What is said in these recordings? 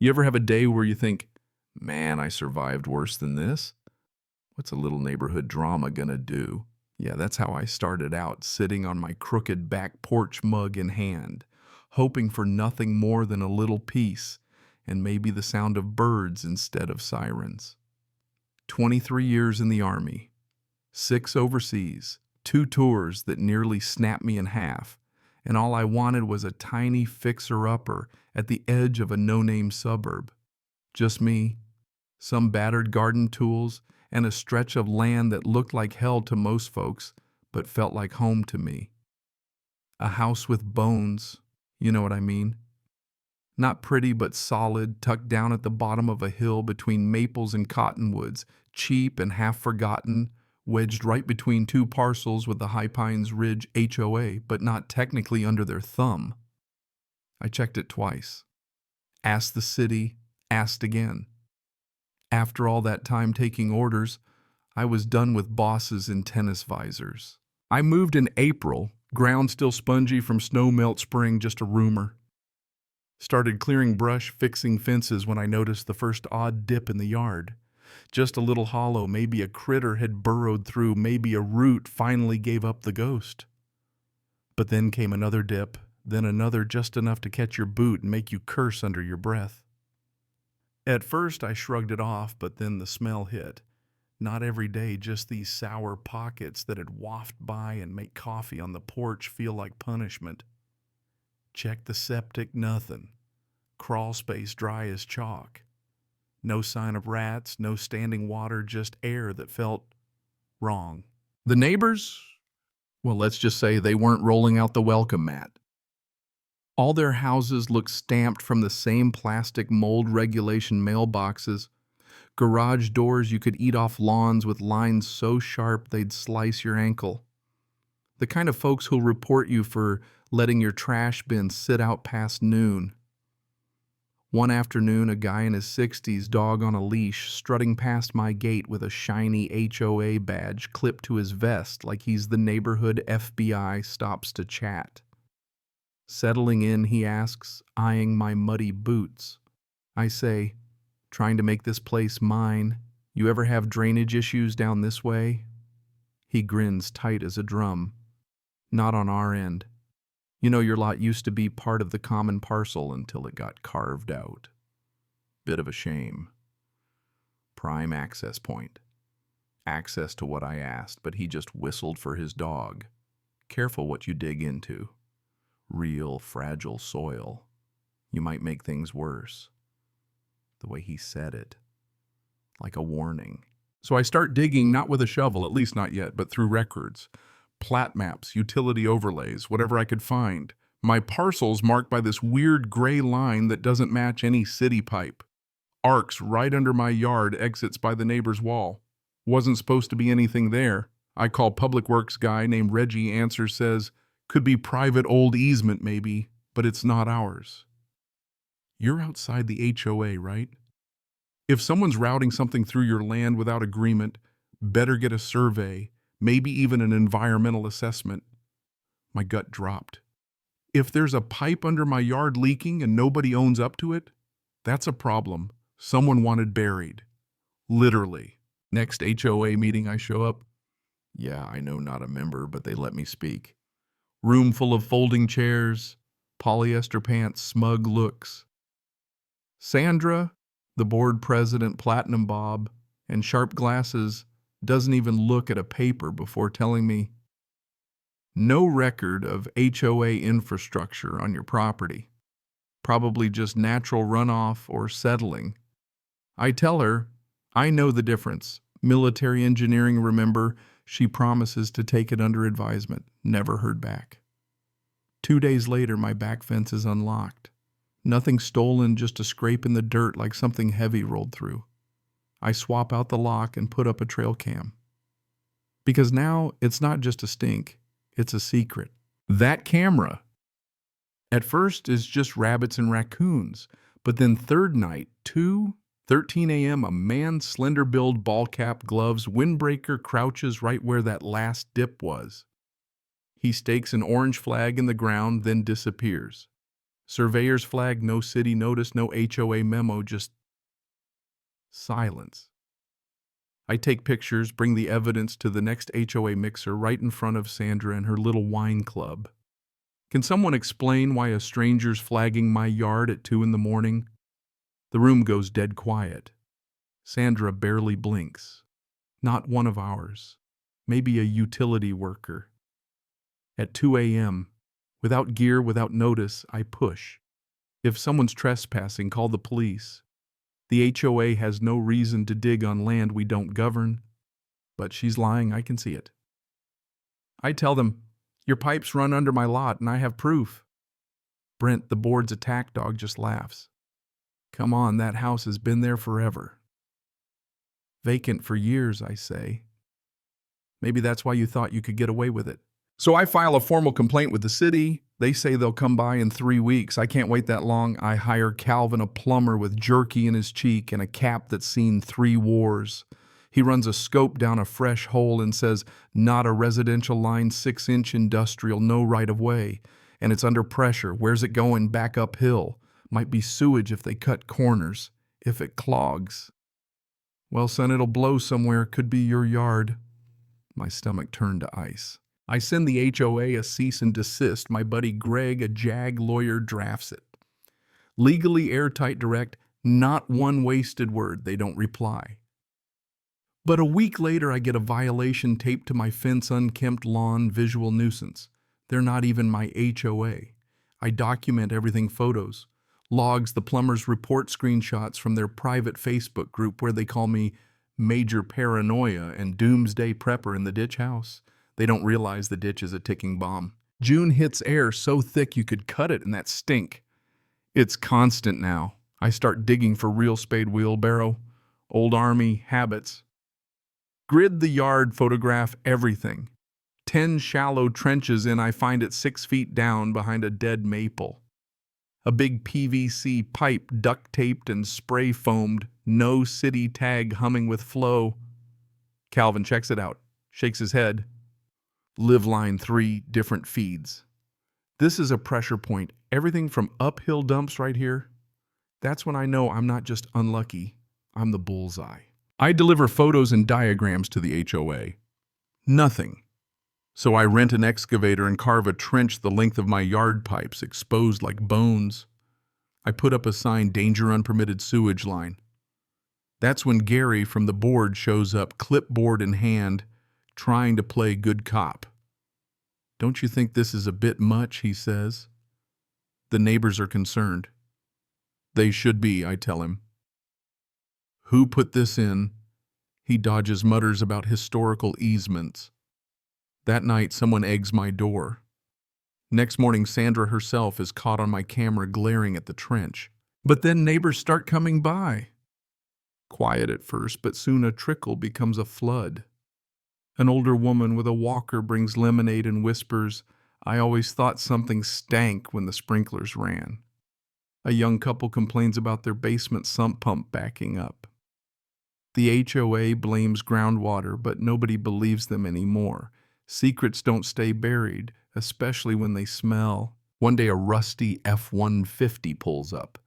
You ever have a day where you think, man, I survived worse than this? What's a little neighborhood drama gonna do? Yeah, that's how I started out, sitting on my crooked back porch, mug in hand, hoping for nothing more than a little peace and maybe the sound of birds instead of sirens. 23 years in the Army, 6 overseas, 2 tours that nearly snapped me in half, and all I wanted was a tiny fixer-upper at the edge of a no-name suburb. Just me, some battered garden tools, and a stretch of land that looked like hell to most folks, but felt like home to me. A house with bones, you know what I mean? Not pretty but solid, tucked down at the bottom of a hill between maples and cottonwoods, cheap and half forgotten, wedged right between 2 parcels with the High Pines Ridge HOA, but not technically under their thumb. I checked it twice. Asked the city, asked again. After all that time taking orders, I was done with bosses in tennis visors. I moved in April, ground still spongy from snow melt spring, just a rumor. Started clearing brush, fixing fences when I noticed the first odd dip in the yard. Just a little hollow, maybe a critter had burrowed through, maybe a root finally gave up the ghost. But then came another dip, then another just enough to catch your boot and make you curse under your breath. At first I shrugged it off, but then the smell hit. Not every day, just these sour pockets that had wafted by and make coffee on the porch feel like punishment. Check the septic, nothing. Crawl space dry as chalk. No sign of rats, no standing water, just air that felt wrong. The neighbors? Well, let's just say they weren't rolling out the welcome mat. All their houses looked stamped from the same plastic mold regulation mailboxes, garage doors you could eat off lawns with lines so sharp they'd slice your ankle. The kind of folks who'll report you for letting your trash bin sit out past noon. One afternoon, a guy in his 60s, dog on a leash, strutting past my gate with a shiny HOA badge clipped to his vest like he's the neighborhood FBI, stops to chat. Settling in, he asks, eyeing my muddy boots. I say, trying to make this place mine. You ever have drainage issues down this way? He grins tight as a drum. Not on our end. You know, your lot used to be part of the common parcel until it got carved out. Bit of a shame. Prime access point. Access to what I asked, but he just whistled for his dog. Careful what you dig into. Real fragile soil. You might make things worse. The way he said it. Like a warning. So I start digging, not with a shovel, at least not yet, but through records. Plat maps, utility overlays, whatever I could find. My parcel's marked by this weird gray line that doesn't match any city pipe. Arcs right under my yard, exits by the neighbor's wall. Wasn't supposed to be anything there. I call public works guy named Reggie, answers, says, could be private old easement maybe, but it's not ours. You're outside the HOA, right? If someone's routing something through your land without agreement, better get a survey, maybe even an environmental assessment. My gut dropped. If there's a pipe under my yard leaking and nobody owns up to it, that's a problem. Someone wanted buried. Literally. Next HOA meeting I show up. Yeah, I know, not a member, but they let me speak. Room full of folding chairs, polyester pants, smug looks. Sandra, the board president, platinum bob, and sharp glasses, doesn't even look at a paper before telling me, no record of HOA infrastructure on your property. Probably just natural runoff or settling. I tell her, I know the difference. Military engineering, remember, she promises to take it under advisement. Never heard back. 2 days later, my back fence is unlocked. Nothing stolen, just a scrape in the dirt like something heavy rolled through. I swap out the lock and put up a trail cam. Because now it's not just a stink, it's a secret. That camera, at first, is just rabbits and raccoons. But then third night, 2:13 a.m., a man, slender-build, ball-cap, gloves, windbreaker, crouches right where that last dip was. He stakes an orange flag in the ground, then disappears. Surveyor's flag, no city notice, no HOA memo, just silence. I take pictures, bring the evidence to the next HOA mixer right in front of Sandra and her little wine club. Can someone explain why a stranger's flagging my yard at 2 in the morning? The room goes dead quiet. Sandra barely blinks. Not one of ours. Maybe a utility worker. At 2 a.m., without gear, without notice, I push. If someone's trespassing, call the police. The HOA has no reason to dig on land we don't govern. But she's lying, I can see it. I tell them, your pipes run under my lot and I have proof. Brent, the board's attack dog, just laughs. Come on, that house has been there forever. Vacant for years, I say. Maybe that's why you thought you could get away with it. So I file a formal complaint with the city. They say they'll come by in 3 weeks. I can't wait that long. I hire Calvin, a plumber with jerky in his cheek and a cap that's seen 3 wars. He runs a scope down a fresh hole and says, not a residential line, 6-inch industrial, no right of way. And it's under pressure. Where's it going? Back uphill. Might be sewage if they cut corners. If it clogs. Well, son, it'll blow somewhere. Could be your yard. My stomach turned to ice. I send the HOA a cease and desist. My buddy Greg, a JAG lawyer, drafts it. Legally airtight, direct, not one wasted word. They don't reply. But a week later, I get a violation taped to my fence, unkempt lawn, visual nuisance. They're not even my HOA. I document everything, photos, logs, the plumber's report screenshots from their private Facebook group where they call me Major Paranoia and Doomsday Prepper in the ditch house. They don't realize the ditch is a ticking bomb. June hits air so thick you could cut it in that stink. It's constant now. I start digging for real spade wheelbarrow, old army habits. Grid the yard, photograph everything. 10 shallow trenches in, I find it 6 feet down behind a dead maple. A big PVC pipe duct taped and spray foamed, no city tag humming with flow. Calvin checks it out, shakes his head. Live line 3, different feeds. This is a pressure point. Everything from uphill dumps right here. That's when I know I'm not just unlucky, I'm the bullseye. I deliver photos and diagrams to the HOA. Nothing. So I rent an excavator and carve a trench the length of my yard pipes, exposed like bones. I put up a sign, danger unpermitted sewage line. That's when Gary from the board shows up, clipboard in hand, trying to play good cop. Don't you think this is a bit much, he says. The neighbors are concerned. They should be, I tell him. Who put this in? He dodges, mutters about historical easements. That night, someone eggs my door. Next morning, Sandra herself is caught on my camera glaring at the trench. But then neighbors start coming by. Quiet at first, but soon a trickle becomes a flood. An older woman with a walker brings lemonade and whispers, I always thought something stank when the sprinklers ran. A young couple complains about their basement sump pump backing up. The HOA blames groundwater, but nobody believes them anymore. Secrets don't stay buried, especially when they smell. One day a rusty F-150 pulls up.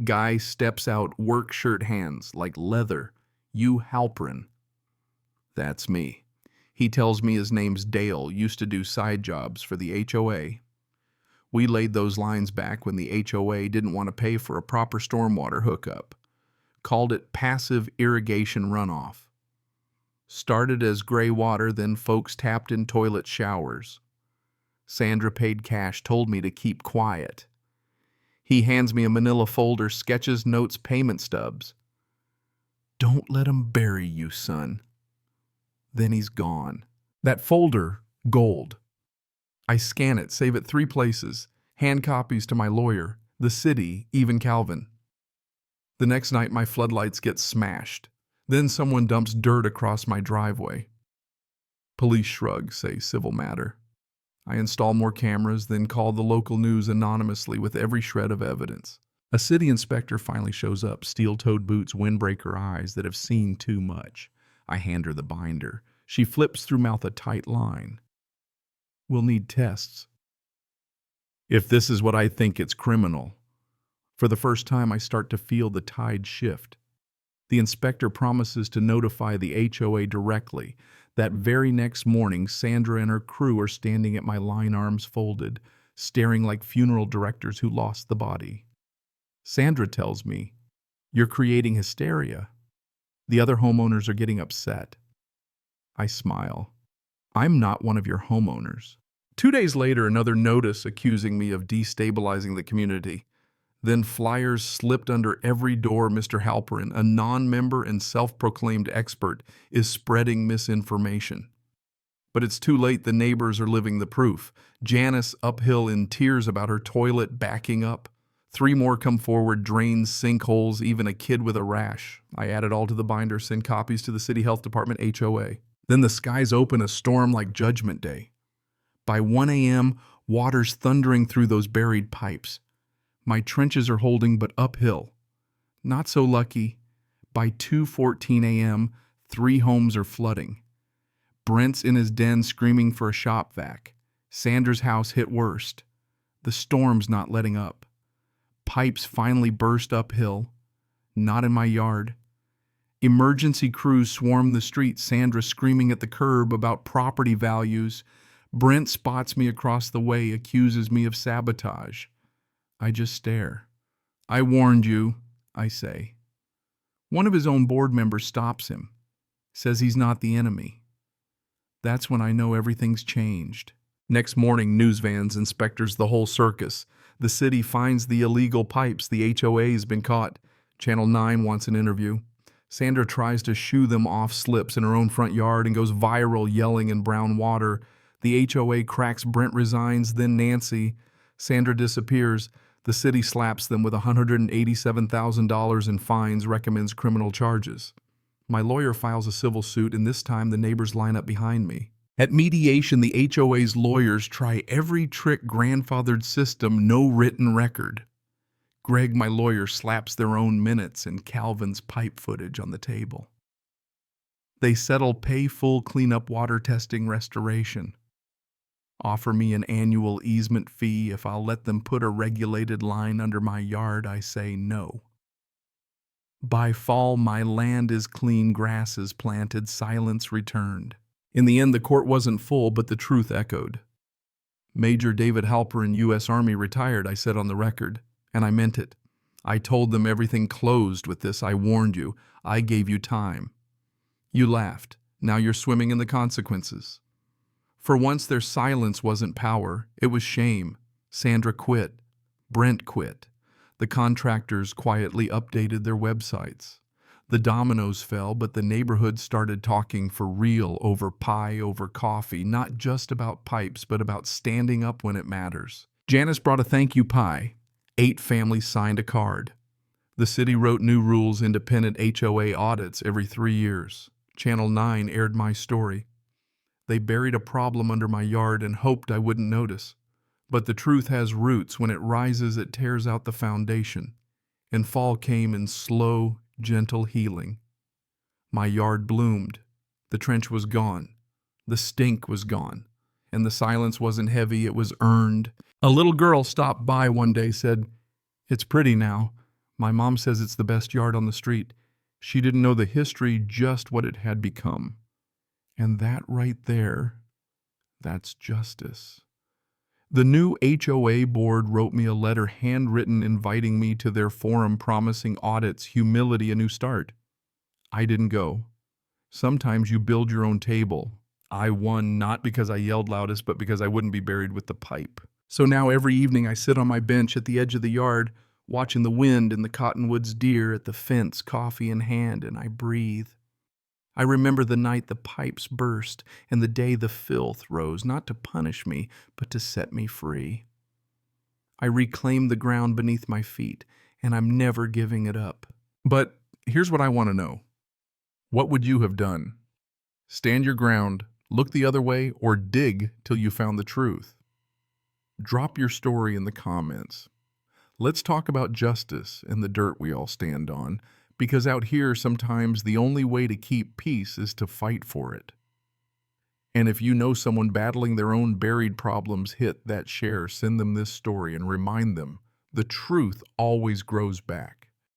Guy steps out, work shirt hands, like leather. You Halperin. That's me. He tells me his name's Dale, used to do side jobs for the HOA. We laid those lines back when the HOA didn't want to pay for a proper stormwater hookup. Called it passive irrigation runoff. Started as gray water, then folks tapped in toilet showers. Sandra paid cash, told me to keep quiet. He hands me a manila folder, sketches, notes, payment stubs. Don't let 'em bury you, son. Then he's gone. That folder, gold. I scan it, save it 3 places, hand copies to my lawyer, the city, even Calvin. The next night, my floodlights get smashed. Then someone dumps dirt across my driveway. Police shrug, say civil matter. I install more cameras, then call the local news anonymously with every shred of evidence. A city inspector finally shows up, steel-toed boots, windbreaker eyes that have seen too much. I hand her the binder. She flips through mouth a tight line. We'll need tests. If this is what I think, it's criminal. For the first time, I start to feel the tide shift. The inspector promises to notify the HOA directly. That very next morning, Sandra and her crew are standing at my line, arms folded, staring like funeral directors who lost the body. Sandra tells me, "You're creating hysteria. The other homeowners are getting upset." I smile. I'm not one of your homeowners. 2 days later, another notice accusing me of destabilizing the community. Then flyers slipped under every door. Mr. Halperin, a non-member and self-proclaimed expert, is spreading misinformation. But it's too late. The neighbors are living the proof. Janice uphill in tears about her toilet backing up. 3 more come forward, drains, sinkholes, even a kid with a rash. I add it all to the binder, send copies to the City Health Department, HOA. Then the skies open, a storm like Judgment Day. By 1 a.m., water's thundering through those buried pipes. My trenches are holding, but uphill. Not so lucky. By 2:14 a.m., 3 homes are flooding. Brent's in his den screaming for a shop vac. Sandra's house hit worst. The storm's not letting up. Pipes finally burst uphill. Not in my yard. Emergency crews swarm the street, Sandra screaming at the curb about property values. Brent spots me across the way, accuses me of sabotage. I just stare. "I warned you," I say. One of his own board members stops him, says he's not the enemy. That's when I know everything's changed. Next morning, news vans, inspectors, the whole circus. The city finds the illegal pipes. The HOA's been caught. Channel 9 wants an interview. Sandra tries to shoo them off slips in her own front yard and goes viral yelling in brown water. The HOA cracks. Brent resigns, then Nancy. Sandra disappears. The city slaps them with $187,000 in fines, recommends criminal charges. My lawyer files a civil suit, and this time the neighbors line up behind me. At mediation, the HOA's lawyers try every trick, grandfathered system, no written record. Greg, my lawyer, slaps their own minutes and Calvin's pipe footage on the table. They settle pay full cleanup, water testing, restoration. Offer me an annual easement fee if I'll let them put a regulated line under my yard. I say no. By fall, my land is clean, grass is planted, silence returned. In the end, the court wasn't full, but the truth echoed. Major David Halperin, U.S. Army, retired, I said on the record, and I meant it. I told them everything closed with this. I warned you. I gave you time. You laughed. Now you're swimming in the consequences. For once, their silence wasn't power. It was shame. Sandra quit. Brent quit. The contractors quietly updated their websites. The dominoes fell, but the neighborhood started talking for real, over pie, over coffee, not just about pipes, but about standing up when it matters. Janice brought a thank you pie. 8 families signed a card. The city wrote new rules, independent HOA audits every 3 years. Channel 9 aired my story. They buried a problem under my yard and hoped I wouldn't notice. But the truth has roots. When it rises, it tears out the foundation. And fall came in slow, gentle healing. My yard bloomed. The trench was gone. The stink was gone. And the silence wasn't heavy, it was earned. A little girl stopped by one day, said, "It's pretty now. My mom says it's the best yard on the street." She didn't know the history, just what it had become. And that right there, that's justice. The new HOA board wrote me a letter, handwritten, inviting me to their forum, promising audits, humility, a new start. I didn't go. Sometimes you build your own table. I won not because I yelled loudest, but because I wouldn't be buried with the pipe. So now every evening I sit on my bench at the edge of the yard, watching the wind and the cottonwoods deer at the fence, coffee in hand, and I breathe. I remember the night the pipes burst and the day the filth rose, not to punish me, but to set me free. I reclaim the ground beneath my feet, and I'm never giving it up. But here's what I want to know. What would you have done? Stand your ground, look the other way, or dig till you found the truth? Drop your story in the comments. Let's talk about justice and the dirt we all stand on, because out here sometimes the only way to keep peace is to fight for it. And if you know someone battling their own buried problems, hit that share, send them this story, and remind them the truth always grows back.